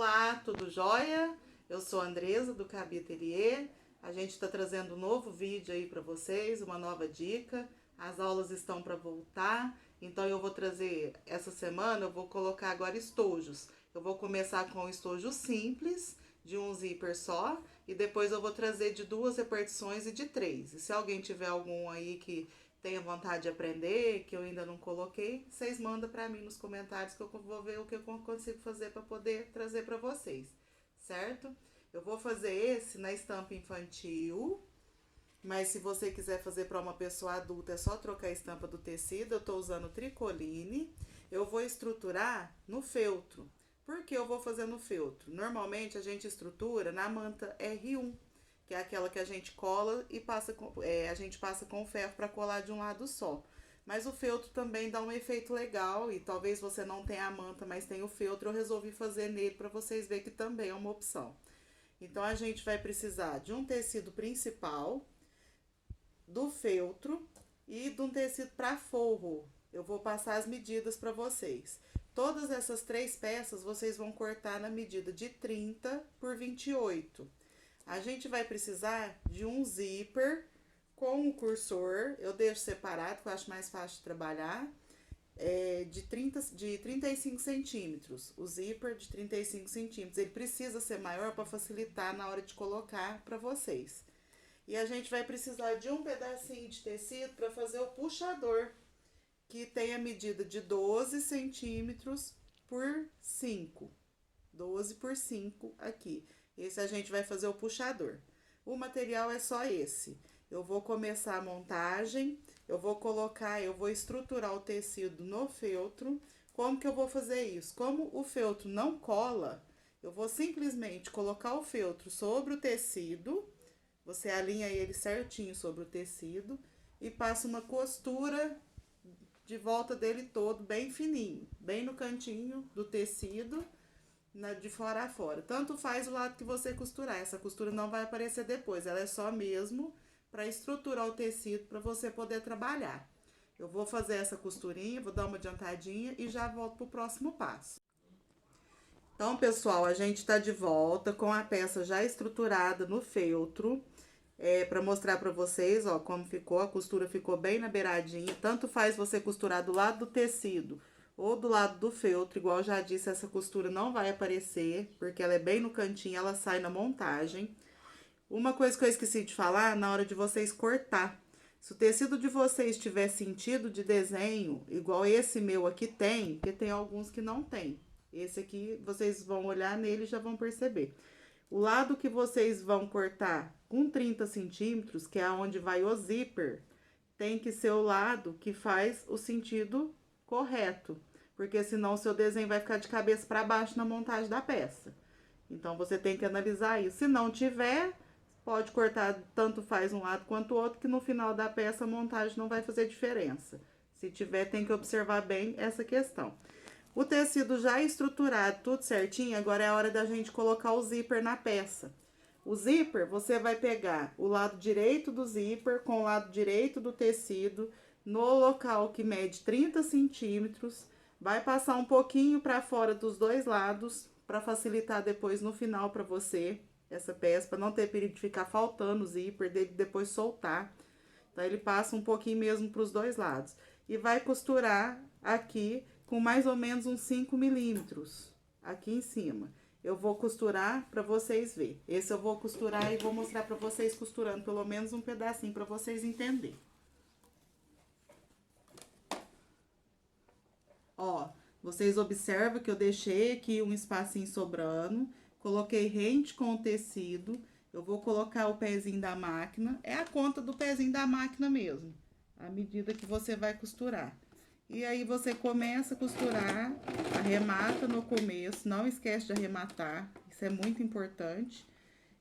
Olá, tudo jóia? Eu sou a Andresa do Cabi Atelier. A gente está trazendo um novo vídeo aí para vocês, uma nova dica. As aulas estão para voltar, então eu vou trazer essa semana, eu vou colocar agora estojos. Eu vou começar com um estojo simples, de um zíper só, e depois eu vou trazer de 2 repartições e de 3. E se alguém tiver algum aí que tenha vontade de aprender, que eu ainda não coloquei, vocês mandam para mim nos comentários que eu vou ver o que eu consigo fazer para poder trazer para vocês, certo? Eu vou fazer esse na estampa infantil, mas se você quiser fazer para uma pessoa adulta, é só trocar a estampa do tecido. Eu estou usando tricoline. Eu vou estruturar no feltro. Por que eu vou fazer no feltro? Normalmente a gente estrutura na manta R1, que é aquela que a gente cola e a gente passa com ferro para colar de um lado só. Mas o feltro também dá um efeito legal e talvez você não tenha a manta, mas tem o feltro, eu resolvi fazer nele para vocês verem que também é uma opção. Então a gente vai precisar de um tecido principal, do feltro e de um tecido para forro. Eu vou passar as medidas para vocês. Todas essas 3 peças vocês vão cortar na medida de 30 por 28. A gente vai precisar de um zíper com o cursor, eu deixo separado, porque eu acho mais fácil de trabalhar, de 35 centímetros. O zíper de 35 centímetros, ele precisa ser maior para facilitar na hora de colocar para vocês. E a gente vai precisar de um pedacinho de tecido para fazer o puxador, que tem a medida de 12 centímetros por 5. 12 por 5 aqui. Esse a gente vai fazer o puxador. O material é só esse. Eu vou começar a montagem, eu vou estruturar o tecido no feltro. Como que eu vou fazer isso? Como o feltro não cola, eu vou simplesmente colocar o feltro sobre o tecido. Você alinha ele certinho sobre o tecido e passa uma costura de volta dele todo, bem fininho, bem no cantinho do tecido, de fora a fora. Tanto faz o lado que você costurar, essa costura não vai aparecer depois, ela é só mesmo para estruturar o tecido para você poder trabalhar. Eu vou fazer essa costurinha, vou dar uma adiantadinha e já volto pro próximo passo. Então, pessoal, a gente tá de volta com a peça já estruturada no feltro. Para mostrar para vocês, ó, como ficou. A costura ficou bem na beiradinha. Tanto faz você costurar do lado do tecido ou do lado do feltro. Igual eu já disse, essa costura não vai aparecer, porque ela é bem no cantinho, ela sai na montagem. Uma coisa que eu esqueci de falar, na hora de vocês cortar. Se o tecido de vocês tiver sentido de desenho, igual esse meu aqui tem, porque tem alguns que não tem. Esse aqui, vocês vão olhar nele e já vão perceber. O lado que vocês vão cortar com 30 centímetros, que é onde vai o zíper, tem que ser o lado que faz o sentido correto, porque senão o seu desenho vai ficar de cabeça para baixo na montagem da peça. Então, você tem que analisar isso. Se não tiver, pode cortar, tanto faz um lado quanto o outro, que no final da peça a montagem não vai fazer diferença. Se tiver, tem que observar bem essa questão. O tecido já estruturado, tudo certinho, agora é a hora da gente colocar o zíper na peça. O zíper, você vai pegar o lado direito do zíper com o lado direito do tecido, no local que mede 30 centímetros, vai passar um pouquinho para fora dos dois lados, para facilitar depois no final para você, essa peça, para não ter perigo de ficar faltando o zíper, dele depois soltar. Então, ele passa um pouquinho mesmo para os dois lados. E vai costurar aqui com mais ou menos uns 5 milímetros aqui em cima. Eu vou costurar para vocês verem. Esse eu vou costurar e vou mostrar para vocês costurando pelo menos um pedacinho para vocês entenderem. Ó, vocês observam que eu deixei aqui um espacinho sobrando, coloquei rente com o tecido. Eu vou colocar o pezinho da máquina, é a conta do pezinho da máquina mesmo, a medida que você vai costurar. E aí, você começa a costurar, arremata no começo, não esquece de arrematar, isso é muito importante.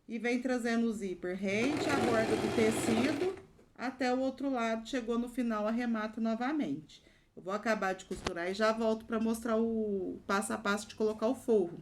E vem trazendo o zíper rente à borda do tecido, até o outro lado, chegou no final, arremata novamente. Eu vou acabar de costurar e já volto para mostrar o passo a passo de colocar o forro.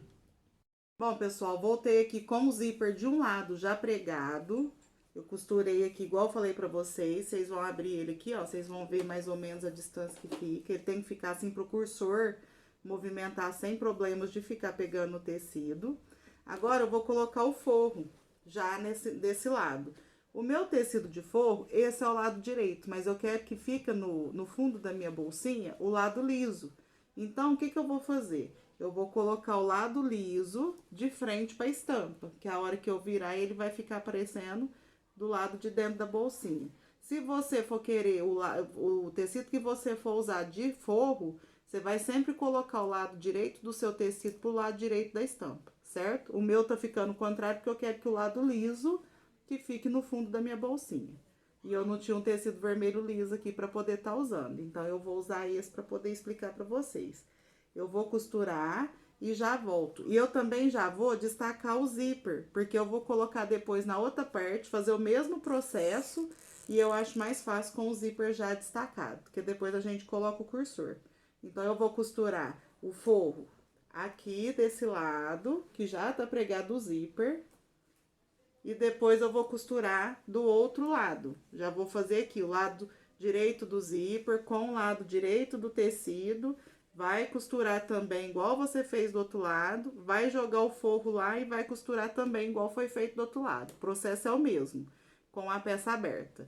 Bom, pessoal, voltei aqui com o zíper de um lado já pregado. Eu costurei aqui, igual eu falei pra vocês, vocês vão abrir ele aqui, ó, vocês vão ver mais ou menos a distância que fica. Ele tem que ficar assim pro cursor movimentar sem problemas de ficar pegando o tecido. Agora, eu vou colocar o forro já desse lado. O meu tecido de forro, esse é o lado direito, mas eu quero que fique no fundo da minha bolsinha o lado liso. Então, o que eu vou fazer? Eu vou colocar o lado liso de frente para a estampa, que a hora que eu virar, ele vai ficar aparecendo do lado de dentro da bolsinha. Se você for querer o tecido que você for usar de forro, você vai sempre colocar o lado direito do seu tecido pro lado direito da estampa, certo? O meu tá ficando contrário, porque eu quero que o lado liso que fique no fundo da minha bolsinha. E eu não tinha um tecido vermelho liso aqui para poder estar usando, então eu vou usar esse para poder explicar para vocês. Eu vou costurar e já volto. E eu também já vou destacar o zíper, porque eu vou colocar depois na outra parte, fazer o mesmo processo, e eu acho mais fácil com o zíper já destacado, porque depois a gente coloca o cursor. Então, eu vou costurar o forro aqui desse lado, que já tá pregado o zíper, e depois eu vou costurar do outro lado. Já vou fazer aqui o lado direito do zíper com o lado direito do tecido. Vai costurar também igual você fez do outro lado. Vai jogar o forro lá e vai costurar também igual foi feito do outro lado. O processo é o mesmo, com a peça aberta.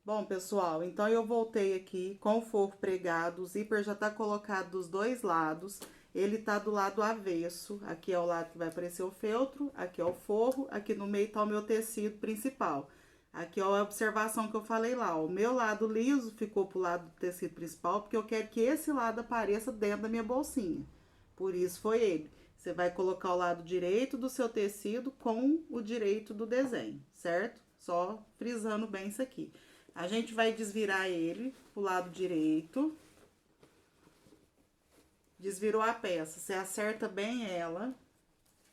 Bom, pessoal, então eu voltei aqui com o forro pregado. O zíper já tá colocado dos dois lados. Ele tá do lado avesso, aqui é o lado que vai aparecer o feltro, aqui é o forro, aqui no meio tá o meu tecido principal. Aqui ó, a observação que eu falei lá, ó, o meu lado liso ficou pro lado do tecido principal, porque eu quero que esse lado apareça dentro da minha bolsinha. Por isso foi ele. Você vai colocar o lado direito do seu tecido com o direito do desenho, certo? Só frisando bem isso aqui. A gente vai desvirar ele pro lado direito. Desvirou a peça, você acerta bem ela,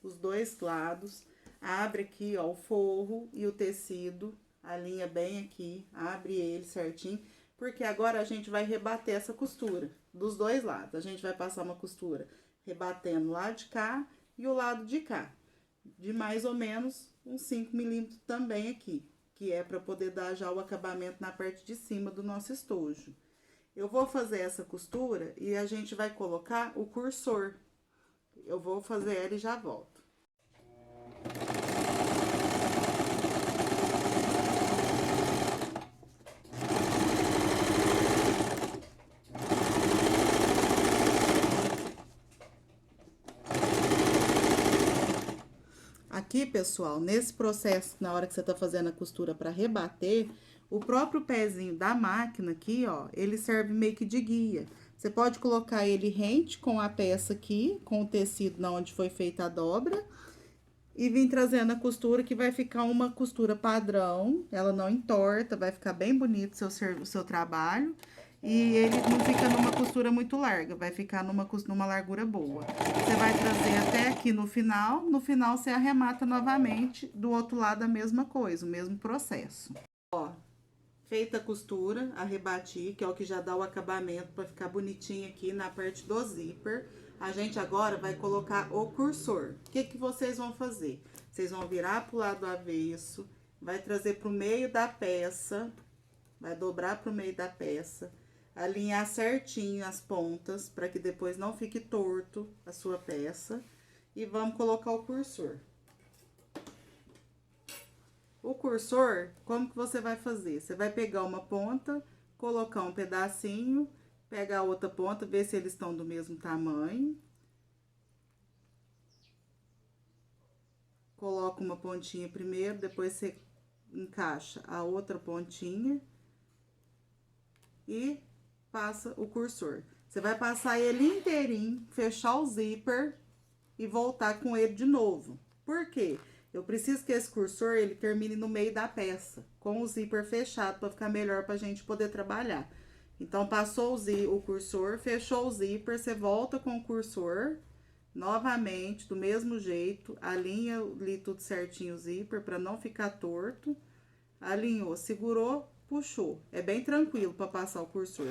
os dois lados, abre aqui, ó, o forro e o tecido, alinha bem aqui, abre ele certinho, porque agora a gente vai rebater essa costura dos dois lados. A gente vai passar uma costura rebatendo o lado de cá e o lado de cá, de mais ou menos uns 5 milímetros também aqui, que é para poder dar já o acabamento na parte de cima do nosso estojo. Eu vou fazer essa costura e a gente vai colocar o cursor. Eu vou fazer ela e já volto. Aqui, pessoal, nesse processo, na hora que você tá fazendo a costura para rebater, o próprio pezinho da máquina aqui, ó, ele serve meio que de guia. Você pode colocar ele rente com a peça aqui, com o tecido na onde foi feita a dobra, e vir trazendo a costura, que vai ficar uma costura padrão, ela não entorta, vai ficar bem bonito o seu trabalho. E ele não fica numa costura muito larga, vai ficar numa largura boa. Você vai trazer até aqui no final você arremata novamente do outro lado a mesma coisa, o mesmo processo. Ó, feita a costura, arrebati, que é o que já dá o acabamento para ficar bonitinho aqui na parte do zíper. A gente agora vai colocar o cursor. O que vocês vão fazer? Vocês vão virar pro lado avesso, vai trazer pro meio da peça, vai dobrar pro meio da peça, alinhar certinho as pontas, para que depois não fique torto a sua peça. E vamos colocar o cursor. O cursor, como que você vai fazer? Você vai pegar uma ponta, colocar um pedacinho, pegar a outra ponta, ver se eles estão do mesmo tamanho. Coloca uma pontinha primeiro, depois você encaixa a outra pontinha e passa o cursor. Você vai passar ele inteirinho, fechar o zíper e voltar com ele de novo. Por quê? Eu preciso que esse cursor, ele termine no meio da peça, com o zíper fechado, para ficar melhor pra gente poder trabalhar. Então, passou o cursor, fechou o zíper, você volta com o cursor, novamente, do mesmo jeito, alinha ali tudo certinho o zíper, para não ficar torto. Alinhou, segurou, puxou. É bem tranquilo para passar o cursor,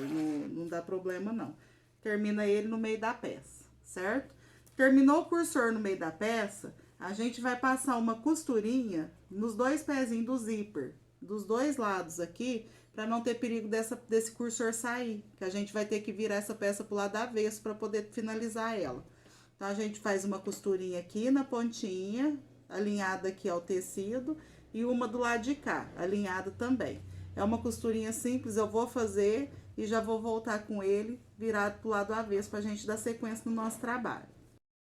não dá problema não. Termina ele no meio da peça, certo? Terminou o cursor no meio da peça, a gente vai passar uma costurinha nos dois pezinhos do zíper, dos dois lados aqui, para não ter perigo desse cursor sair, que a gente vai ter que virar essa peça pro lado avesso para poder finalizar ela. Então, a gente faz uma costurinha aqui na pontinha, alinhada aqui ao tecido, e uma do lado de cá, alinhada também. É uma costurinha simples, eu vou fazer e já vou voltar com ele virado pro lado avesso pra gente dar sequência no nosso trabalho.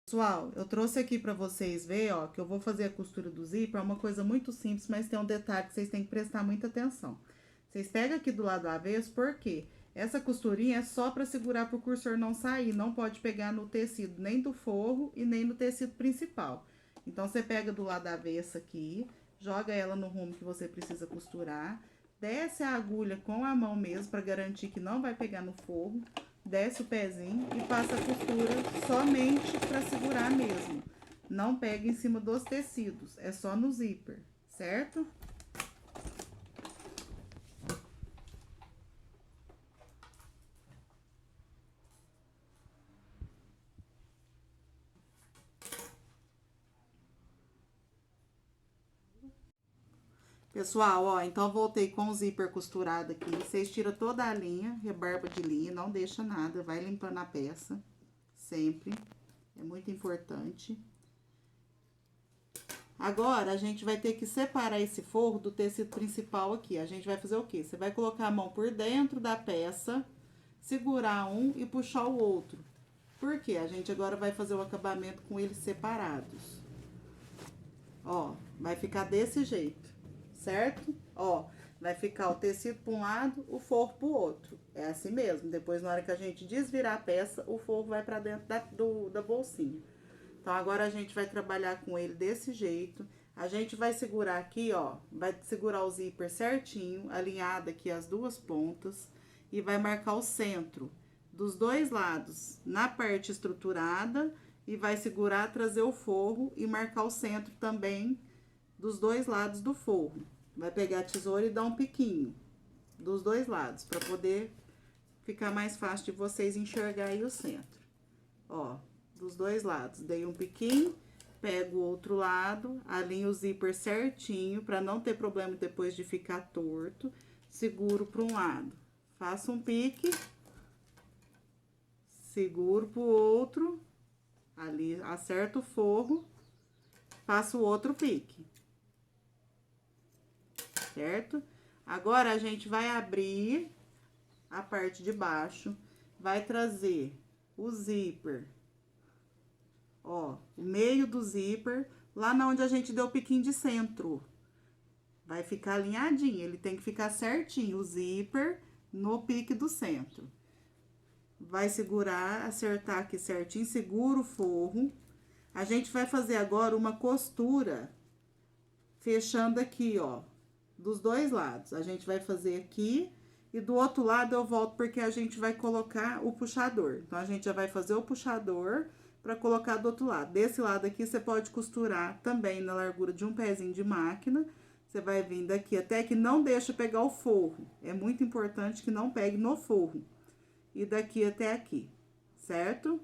Pessoal, eu trouxe aqui pra vocês ver, ó, que eu vou fazer a costura do zíper, é uma coisa muito simples, mas tem um detalhe que vocês têm que prestar muita atenção. Vocês pegam aqui do lado avesso, porque essa costurinha é só pra segurar pro cursor não sair, não pode pegar no tecido nem do forro e nem no tecido principal. Então, você pega do lado avesso aqui, joga ela no rumo que você precisa costurar, desce a agulha com a mão mesmo, pra garantir que não vai pegar no forro, desce o pezinho e passa a costura somente pra segurar mesmo. Não pega em cima dos tecidos, é só no zíper, certo? Pessoal, ó, então voltei com o zíper costurado aqui. Vocês tiram toda a linha, rebarba de linha, não deixa nada, vai limpando a peça, sempre. É muito importante. Agora, a gente vai ter que separar esse forro do tecido principal aqui. A gente vai fazer o quê? Você vai colocar a mão por dentro da peça, segurar um e puxar o outro. Por quê? A gente agora vai fazer o acabamento com eles separados. Ó, vai ficar desse jeito, certo? Ó, vai ficar o tecido para um lado, o forro para o outro. É assim mesmo. Depois, na hora que a gente desvirar a peça, o forro vai para dentro da bolsinha. Então, agora a gente vai trabalhar com ele desse jeito. A gente vai segurar aqui, ó, vai segurar o zíper certinho, alinhado aqui as duas pontas, e vai marcar o centro dos dois lados na parte estruturada, e vai segurar, trazer o forro e marcar o centro também dos dois lados do forro. Vai pegar a tesoura e dar um piquinho dos dois lados, para poder ficar mais fácil de vocês enxergar aí o centro. Ó, dos dois lados, dei um piquinho, pego o outro lado, alinho o zíper certinho, para não ter problema depois de ficar torto, seguro para um lado, faço um pique, seguro pro outro, ali acerto o forro, faço o outro pique, certo? Agora, a gente vai abrir a parte de baixo, vai trazer o zíper, ó, o meio do zíper, lá na onde a gente deu o piquinho de centro. Vai ficar alinhadinho, ele tem que ficar certinho, o zíper no pique do centro. Vai segurar, acertar aqui certinho, segura o forro. A gente vai fazer agora uma costura, fechando aqui, ó, dos dois lados. A gente vai fazer aqui e do outro lado eu volto porque a gente vai colocar o puxador. Então, a gente já vai fazer o puxador para colocar do outro lado. Desse lado aqui, você pode costurar também na largura de um pezinho de máquina. Você vai vir daqui até que não deixa pegar o forro. É muito importante que não pegue no forro. E daqui até aqui, certo?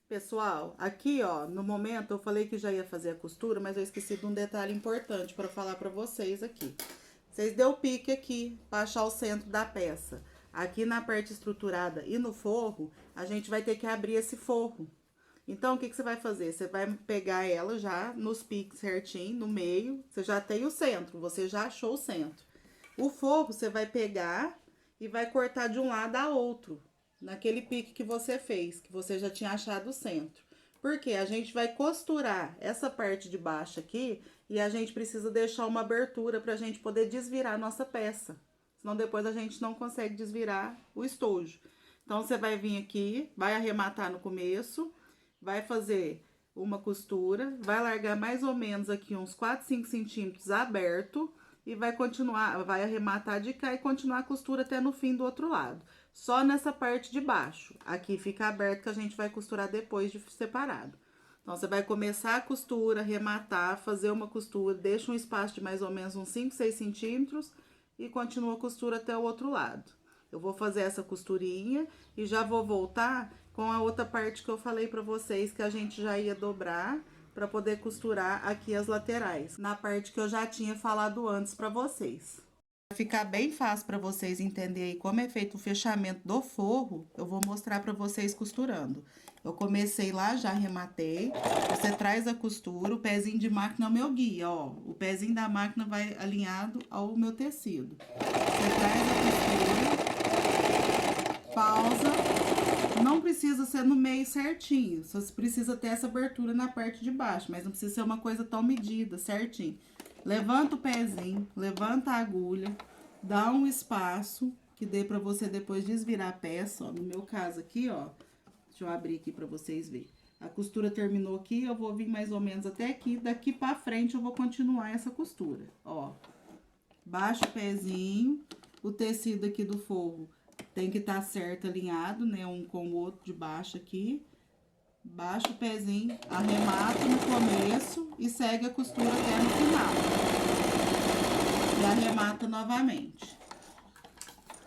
Pessoal, aqui, ó, no momento eu falei que já ia fazer a costura, mas eu esqueci de um detalhe importante para falar para vocês aqui. Vocês deu pique aqui para achar o centro da peça. Aqui na parte estruturada e no forro, a gente vai ter que abrir esse forro. Então, o que que você vai fazer? Você vai pegar ela já nos piques certinho, no meio, você já tem o centro, você já achou o centro. O forro, você vai pegar e vai cortar de um lado a outro, naquele pique que você fez, que você já tinha achado o centro. Porque a gente vai costurar essa parte de baixo aqui e a gente precisa deixar uma abertura pra gente poder desvirar a nossa peça. Senão depois a gente não consegue desvirar o estojo. Então, você vai vir aqui, vai arrematar no começo, vai fazer uma costura, vai largar mais ou menos aqui uns 4, 5 centímetros aberto e vai continuar, vai arrematar de cá e continuar a costura até no fim do outro lado. Só nessa parte de baixo. Aqui fica aberto que a gente vai costurar depois de separado. Então, você vai começar a costura, arrematar, fazer uma costura, deixa um espaço de mais ou menos uns 5, 6 centímetros e continua a costura até o outro lado. Eu vou fazer essa costurinha e já vou voltar com a outra parte que eu falei pra vocês que a gente já ia dobrar pra poder costurar aqui as laterais, na parte que eu já tinha falado antes pra vocês. Ficar bem fácil para vocês entenderem como é feito o fechamento do forro, eu vou mostrar para vocês costurando. Eu comecei lá, já arrematei. Você traz a costura, o pezinho de máquina é o meu guia, ó. O pezinho da máquina vai alinhado ao meu tecido. Você traz a costura, pausa. Não precisa ser no meio certinho, só precisa ter essa abertura na parte de baixo, mas não precisa ser uma coisa tão medida, certinho. Levanta o pezinho, levanta a agulha, dá um espaço que dê pra você depois desvirar a peça, ó. No meu caso aqui, ó, deixa eu abrir aqui pra vocês verem. A costura terminou aqui, eu vou vir mais ou menos até aqui, daqui pra frente eu vou continuar essa costura, ó. Baixa o pezinho, o tecido aqui do forro tem que estar certo, alinhado, né, um com o outro de baixo aqui. Baixa o pezinho, arremata no começo e segue a costura até no final. E arremata novamente.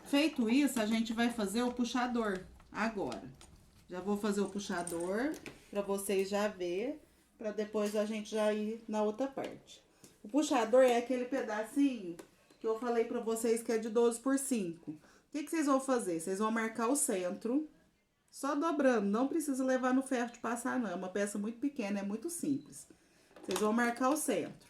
Feito isso, a gente vai fazer o puxador agora. Já vou fazer o puxador para vocês já ver, para depois a gente já ir na outra parte. O puxador é aquele pedacinho que eu falei para vocês que é de 12 por 5. O que vocês vão fazer? Vocês vão marcar o centro. Só dobrando, não precisa levar no ferro de passar não, é uma peça muito pequena, é muito simples. Vocês vão marcar o centro.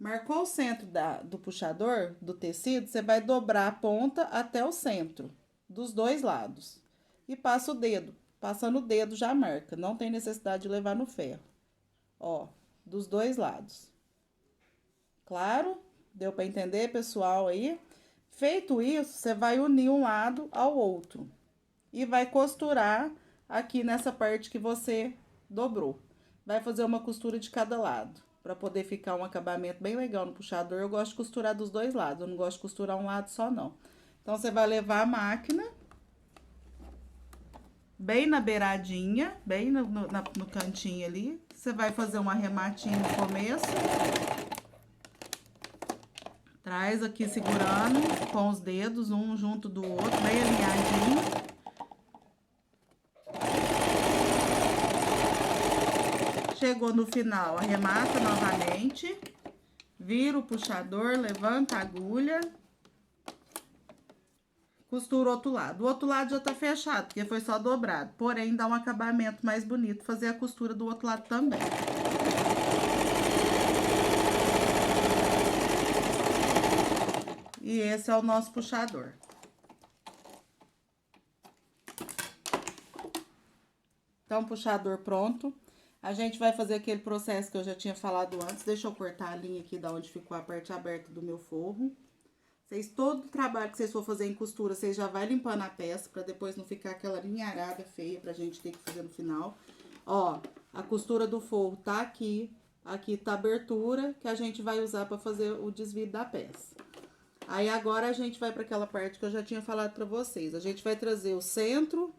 Marcou o centro do puxador, do tecido, você vai dobrar a ponta até o centro, dos dois lados. E passa o dedo, passando o dedo já marca, não tem necessidade de levar no ferro. Ó, dos dois lados. Claro? Deu para entender, pessoal, aí? Feito isso, você vai unir um lado ao outro. E vai costurar aqui nessa parte que você dobrou. Vai fazer uma costura de cada lado, para poder ficar um acabamento bem legal no puxador. Eu gosto de costurar dos dois lados, eu não gosto de costurar um lado só, não. Então, você vai levar a máquina bem na beiradinha, bem no cantinho ali. Você vai fazer um arrematinho no começo. Traz aqui segurando com os dedos, um junto do outro, bem alinhadinho. Chegou no final, arremata novamente, vira o puxador, levanta a agulha, costura o outro lado. O outro lado já tá fechado, porque foi só dobrado, porém dá um acabamento mais bonito fazer a costura do outro lado também. E esse é o nosso puxador. Então, puxador pronto. A gente vai fazer aquele processo que eu já tinha falado antes. Deixa eu cortar a linha aqui da onde ficou a parte aberta do meu forro. Todo o trabalho que vocês for fazer em costura, vocês já vai limpando a peça, pra depois não ficar aquela linha arada feia pra gente ter que fazer no final. Ó, a costura do forro tá aqui. Aqui tá a abertura que a gente vai usar pra fazer o desvio da peça. Aí, agora a gente vai pra aquela parte que eu já tinha falado pra vocês. A gente vai trazer o centro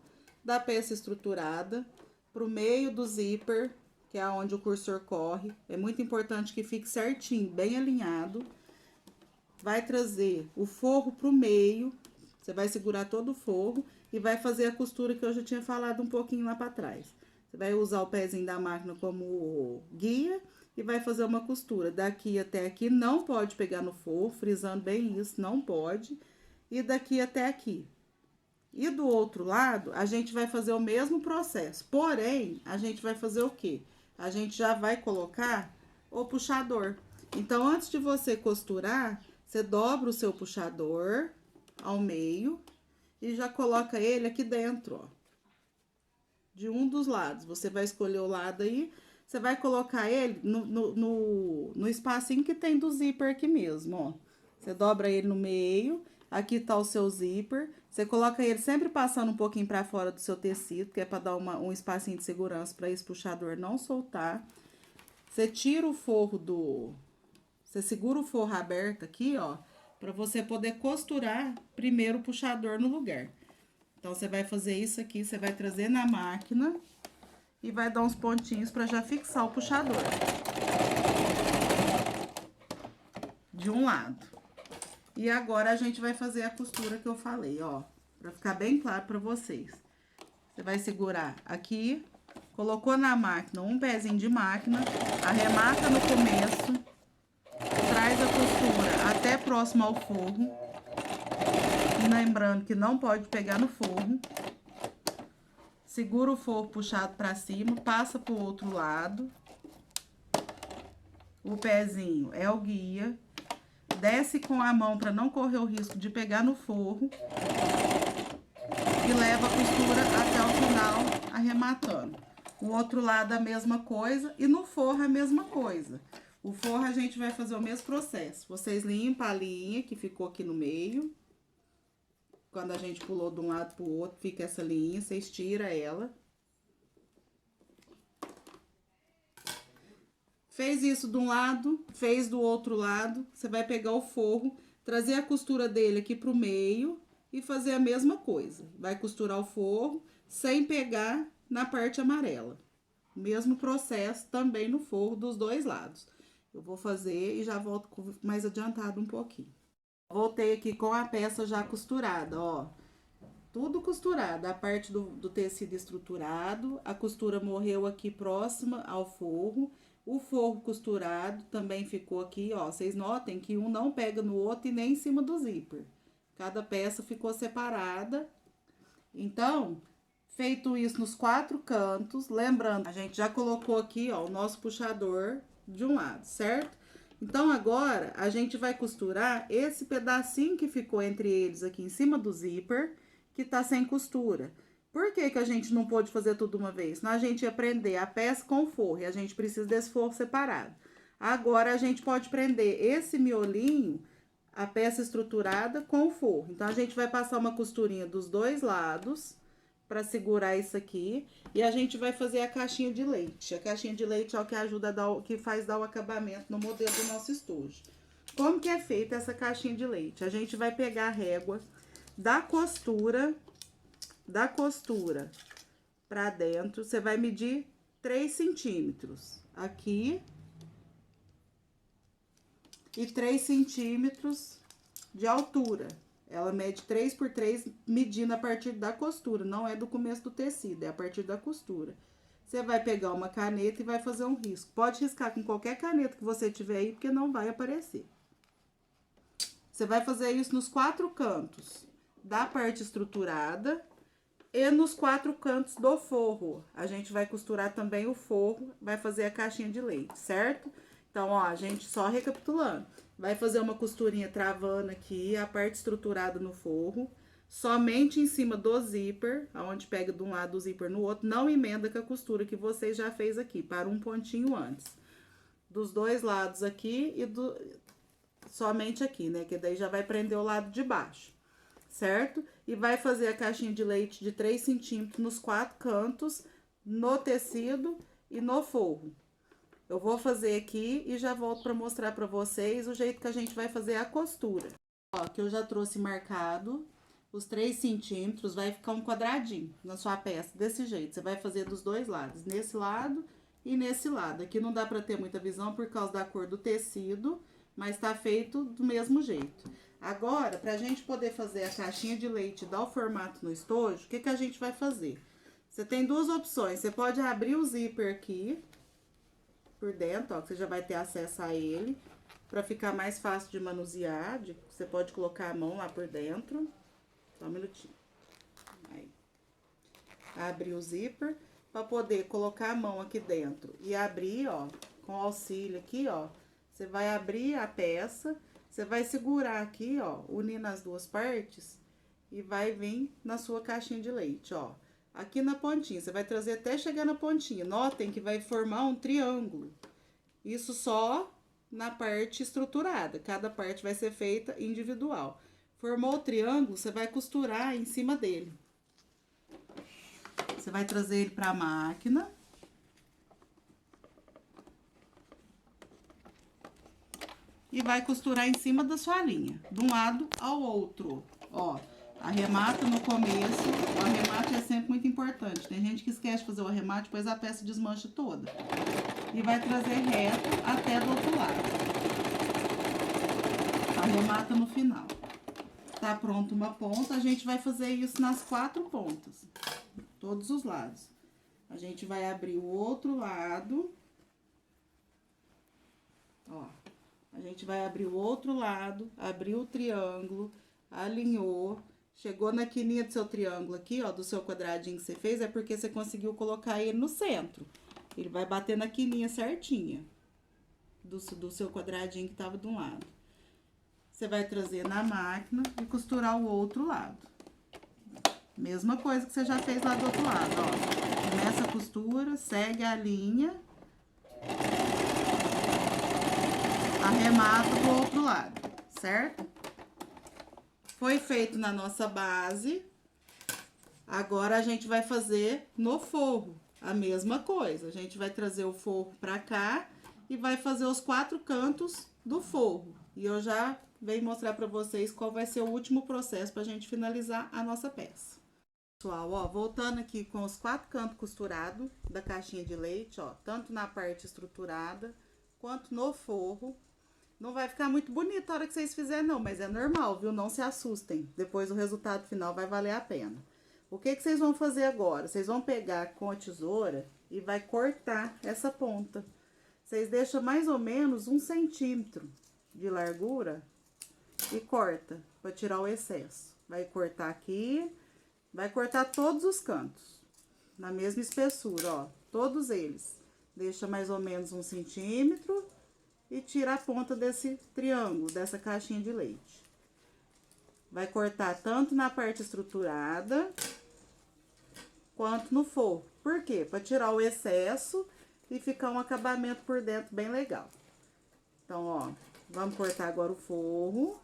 da peça estruturada pro meio do zíper, que é onde o cursor corre. É muito importante que fique certinho, bem alinhado. Vai trazer o forro pro meio, você vai segurar todo o forro e vai fazer a costura que eu já tinha falado um pouquinho lá pra trás. Você vai usar o pezinho da máquina como guia e vai fazer uma costura daqui até aqui. Não pode pegar no forro, frisando bem isso, não pode. E daqui até aqui. E do outro lado, a gente vai fazer o mesmo processo, porém, a gente vai fazer o quê? A gente já vai colocar o puxador. Então, antes de você costurar, você dobra o seu puxador ao meio e já coloca ele aqui dentro, ó. De um dos lados, você vai escolher o lado aí, você vai colocar ele no espacinho que tem do zíper aqui mesmo, ó. Você dobra ele no meio. Aqui tá o seu zíper, você coloca ele sempre passando um pouquinho pra fora do seu tecido, que é pra dar um espacinho de segurança pra esse puxador não soltar. Você tira o forro você segura o forro aberto aqui, ó, pra você poder costurar primeiro o puxador no lugar. Então, você vai fazer isso aqui, você vai trazer na máquina e vai dar uns pontinhos pra já fixar o puxador. De um lado. E agora, a gente vai fazer a costura que eu falei, ó, pra ficar bem claro pra vocês. Você vai segurar aqui, colocou na máquina um pezinho de máquina, arremata no começo, traz a costura até próximo ao forro, E lembrando que não pode pegar no forro. Segura o forro puxado pra cima, passa pro outro lado. O pezinho é o guia. Desce com a mão para não correr o risco de pegar no forro. E leva a costura até o final, arrematando. O outro lado a mesma coisa e no forro a mesma coisa. O forro a gente vai fazer o mesmo processo. Vocês limpam a linha que ficou aqui no meio. Quando a gente pulou de um lado pro outro, fica essa linha, vocês tiram ela. Fez isso de um lado, fez do outro lado, você vai pegar o forro, trazer a costura dele aqui pro meio e fazer a mesma coisa. Vai costurar o forro sem pegar na parte amarela. Mesmo processo também no forro dos dois lados. Eu vou fazer e já volto mais adiantado um pouquinho. Voltei aqui com a peça já costurada, ó. Tudo costurado, a parte do tecido estruturado, a costura morreu aqui próxima ao forro. O forro costurado também ficou aqui, ó. Vocês notem que um não pega no outro e nem em cima do zíper. Cada peça ficou separada. Então, feito isso nos 4 cantos, lembrando, a gente já colocou aqui, ó, o nosso puxador de um lado, certo? Então, agora, a gente vai costurar esse pedacinho que ficou entre eles aqui em cima do zíper, que tá sem costura. Por que que a gente não pôde fazer tudo uma vez? Senão a gente ia prender a peça com o forro e a gente precisa desse forro separado. Agora, a gente pode prender esse miolinho, a peça estruturada, com o forro. Então, a gente vai passar uma costurinha dos dois lados para segurar isso aqui. E a gente vai fazer a caixinha de leite. A caixinha de leite é o que ajuda a dar, que faz dar o acabamento no modelo do nosso estojo. Como que é feita essa caixinha de leite? A gente vai pegar a régua da costura pra dentro, você vai medir 3 centímetros aqui e 3 centímetros de altura. Ela mede 3 por 3, medindo a partir da costura, não é do começo do tecido, é a partir da costura. Você vai pegar uma caneta e vai fazer um risco. Pode riscar com qualquer caneta que você tiver aí, porque não vai aparecer. Você vai fazer isso nos 4 cantos da parte estruturada e nos 4 cantos do forro. A gente vai costurar também o forro, vai fazer a caixinha de leite, certo? Então, ó, a gente só recapitulando. Vai fazer uma costurinha travando aqui, a parte estruturada no forro, somente em cima do zíper, aonde pega de um lado o zíper no outro, não emenda com a costura que você já fez aqui, para um pontinho antes. Dos dois lados aqui e somente aqui, né? Que daí já vai prender o lado de baixo, certo? E vai fazer a caixinha de leite de 3 centímetros nos 4 cantos, no tecido e no forro. Eu vou fazer aqui e já volto para mostrar para vocês o jeito que a gente vai fazer a costura. Ó, que eu já trouxe marcado os 3 centímetros, vai ficar um quadradinho na sua peça, desse jeito. Você vai fazer dos dois lados, nesse lado e nesse lado. Aqui não dá para ter muita visão por causa da cor do tecido, mas tá feito do mesmo jeito. Agora, pra gente poder fazer a caixinha de leite e dar o formato no estojo, o que que a gente vai fazer? Você tem duas opções, você pode abrir o zíper aqui por dentro, ó, que você já vai ter acesso a ele, pra ficar mais fácil de manusear, você pode colocar a mão lá por dentro, só um minutinho. Aí. Abrir o zíper, pra poder colocar a mão aqui dentro e abrir, ó, com auxílio aqui, ó, você vai abrir a peça, você vai segurar aqui, ó, unindo as duas partes e vai vir na sua caixinha de leite, ó. Aqui na pontinha, você vai trazer até chegar na pontinha. Notem que vai formar um triângulo. Isso só na parte estruturada. Cada parte vai ser feita individual. Formou o triângulo, você vai costurar em cima dele. Você vai trazer ele para a máquina. E vai costurar em cima da sua linha, de um lado ao outro, ó. Arremata no começo, o arremate é sempre muito importante. Tem gente que esquece de fazer o arremate, depois a peça desmancha toda. E vai trazer reto até do outro lado. Arremata no final. Tá pronto uma ponta, a gente vai fazer isso nas 4 pontas, todos os lados. A gente vai abrir o outro lado, ó. A gente vai abrir o outro lado, abrir o triângulo, alinhou, Chegou na quininha do seu triângulo aqui, ó, do seu quadradinho que você fez, é porque você conseguiu colocar ele no centro. Ele vai bater na quininha certinha do seu quadradinho que tava de um lado. Você vai trazer na máquina e costurar o outro lado. Mesma coisa que você já fez lá do outro lado, ó. Começa a costura, segue a linha, arremata do outro lado, certo? Foi feito na nossa base. Agora a gente vai fazer no forro a mesma coisa. A gente vai trazer o forro pra cá e vai fazer os 4 cantos do forro. E eu já venho mostrar pra vocês qual vai ser o último processo pra gente finalizar a nossa peça. Pessoal, ó, voltando aqui com os 4 cantos costurados da caixinha de leite, ó, tanto na parte estruturada quanto no forro. Não vai ficar muito bonito a hora que vocês fizerem, não, mas é normal, viu? Não se assustem. Depois o resultado final vai valer a pena. O que vocês vão fazer agora? Vocês vão pegar com a tesoura e vai cortar essa ponta. Vocês deixam mais ou menos 1 centímetro de largura e corta para tirar o excesso. Vai cortar aqui, vai cortar todos os cantos, na mesma espessura, ó, todos eles. Deixa mais ou menos 1 centímetro e tira a ponta desse triângulo, dessa caixinha de leite. Vai cortar tanto na parte estruturada quanto no forro. Por quê? Para tirar o excesso e ficar um acabamento por dentro bem legal. Então, ó, vamos cortar agora o forro.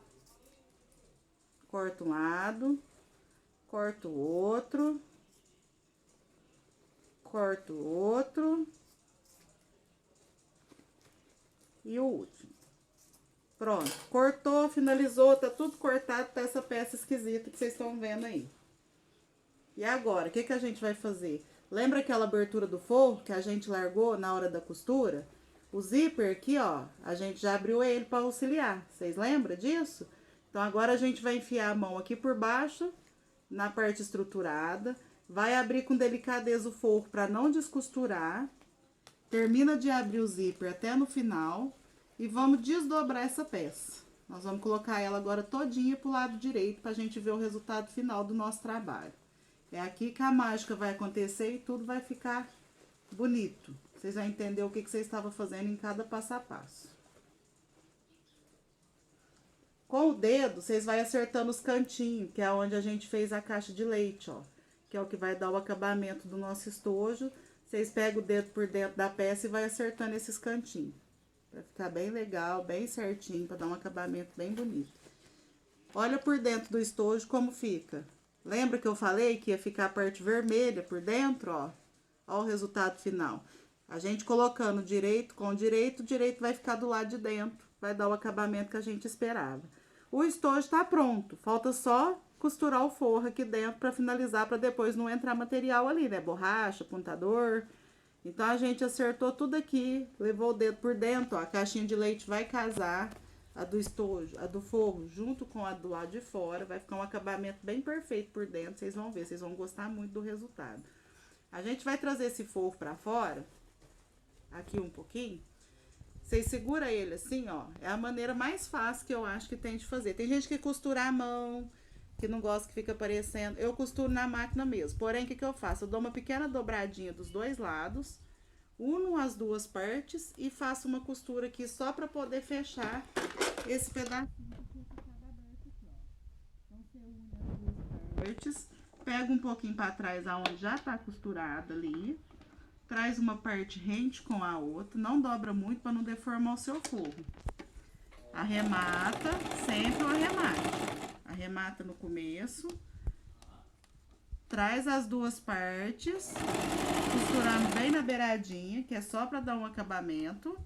Corta um lado, corta o outro, corta o outro e o último. Pronto, cortou, finalizou, tá tudo cortado, tá essa peça esquisita que vocês estão vendo aí. E agora, o que que a gente vai fazer? Lembra aquela abertura do forro que a gente largou na hora da costura? O zíper aqui, ó, a gente já abriu ele para auxiliar. Vocês lembram disso? Então, agora a gente vai enfiar a mão aqui por baixo, na parte estruturada. Vai abrir com delicadeza o forro para não descosturar. Termina de abrir o zíper até no final. E vamos desdobrar essa peça. Nós vamos colocar ela agora todinha pro lado direito pra gente ver o resultado final do nosso trabalho. É aqui que a mágica vai acontecer e tudo vai ficar bonito. Vocês vão entender o que vocês estavam fazendo em cada passo a passo. Com o dedo, vocês vão acertando os cantinhos, que é onde a gente fez a caixa de leite, ó. Que é o que vai dar o acabamento do nosso estojo. Vocês pegam o dedo por dentro da peça e vai acertando esses cantinhos. Pra ficar bem legal, bem certinho, pra dar um acabamento bem bonito. Olha por dentro do estojo como fica. Lembra que eu falei que ia ficar a parte vermelha por dentro, ó? Ó o resultado final. A gente colocando direito com direito, o direito vai ficar do lado de dentro. Vai dar o acabamento que a gente esperava. O estojo tá pronto. Falta só costurar o forro aqui dentro pra finalizar, pra depois não entrar material ali, né? Borracha, apontador. Então, a gente acertou tudo aqui, levou o dedo por dentro, ó. A caixinha de leite vai casar, a do estojo, a do forro, junto com a do lado de fora. Vai ficar um acabamento bem perfeito por dentro, vocês vão ver, vocês vão gostar muito do resultado. A gente vai trazer esse forro pra fora, aqui um pouquinho. Vocês seguram ele assim, ó, é a maneira mais fácil que eu acho que tem de fazer. Tem gente que costura à mão, que não gosta que fica aparecendo. Eu costuro na máquina mesmo. Porém, o que que eu faço? Eu dou uma pequena dobradinha dos dois lados, uno as duas partes e faço uma costura aqui só para poder fechar esse pedacinho que tinha ficado aberto aqui, ó. Então, você une as duas partes, pega um pouquinho para trás aonde já tá costurada ali, traz uma parte rente com a outra, não dobra muito para não deformar o seu forro. Arremata, sempre o arremate. Arremata no começo, traz as duas partes, costurando bem na beiradinha, que é só pra dar um acabamento.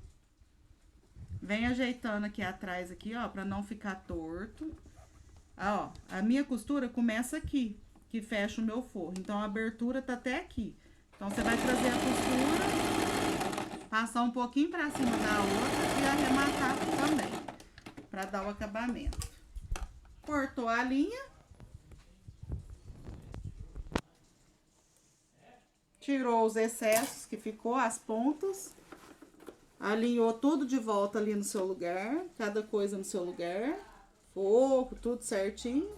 Vem ajeitando aqui atrás, aqui, ó, pra não ficar torto. Ó, a minha costura começa aqui, que fecha o meu forro. Então, a abertura tá até aqui. Então, você vai trazer a costura, passar um pouquinho pra cima da outra e arrematar também, pra dar o acabamento. Cortou a linha, tirou os excessos que ficou, as pontas, alinhou tudo de volta ali no seu lugar, cada coisa no seu lugar, forro, tudo certinho.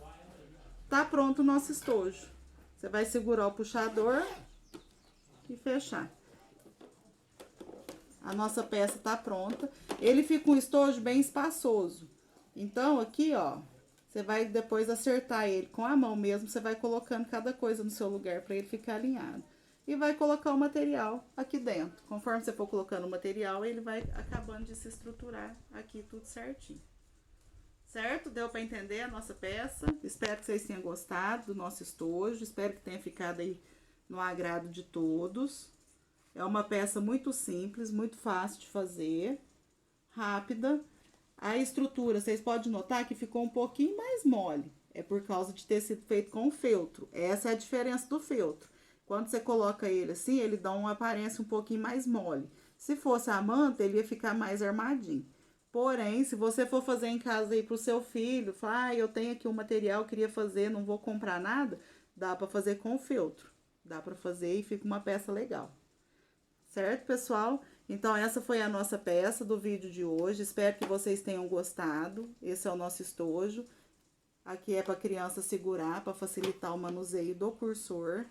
tá pronto o nosso estojo. Você vai segurar o puxador e fechar. A nossa peça tá pronta. Ele fica um estojo bem espaçoso. Então, aqui, ó, você vai depois acertar ele com a mão mesmo. Você vai colocando cada coisa no seu lugar para ele ficar alinhado. E vai colocar o material aqui dentro. Conforme você for colocando o material, ele vai acabando de se estruturar aqui tudo certinho. Certo? Deu para entender a nossa peça? Espero que vocês tenham gostado do nosso estojo. Espero que tenha ficado aí no agrado de todos. É uma peça muito simples, muito fácil de fazer, rápida. A estrutura, vocês podem notar que ficou um pouquinho mais mole. É por causa de ter sido feito com feltro. Essa é a diferença do feltro. Quando você coloca ele assim, ele dá uma aparência um pouquinho mais mole. Se fosse a manta, ele ia ficar mais armadinho. Porém, se você for fazer em casa aí pro seu filho, falar, eu tenho aqui um material, queria fazer, não vou comprar nada, dá para fazer com feltro. Dá para fazer e fica uma peça legal. Certo, pessoal? Então, essa foi a nossa peça do vídeo de hoje. Espero que vocês tenham gostado. Esse é o nosso estojo. Aqui é para a criança segurar, para facilitar o manuseio do cursor.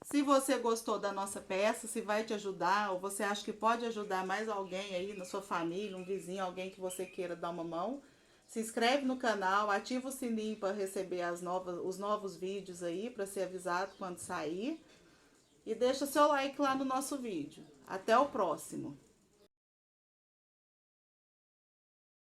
Se você gostou da nossa peça, se vai te ajudar, ou você acha que pode ajudar mais alguém aí na sua família, um vizinho, alguém que você queira dar uma mão, se inscreve no canal, ativa o sininho para receber os novos vídeos aí, para ser avisado quando sair. E deixa seu like lá no nosso vídeo. Até o próximo!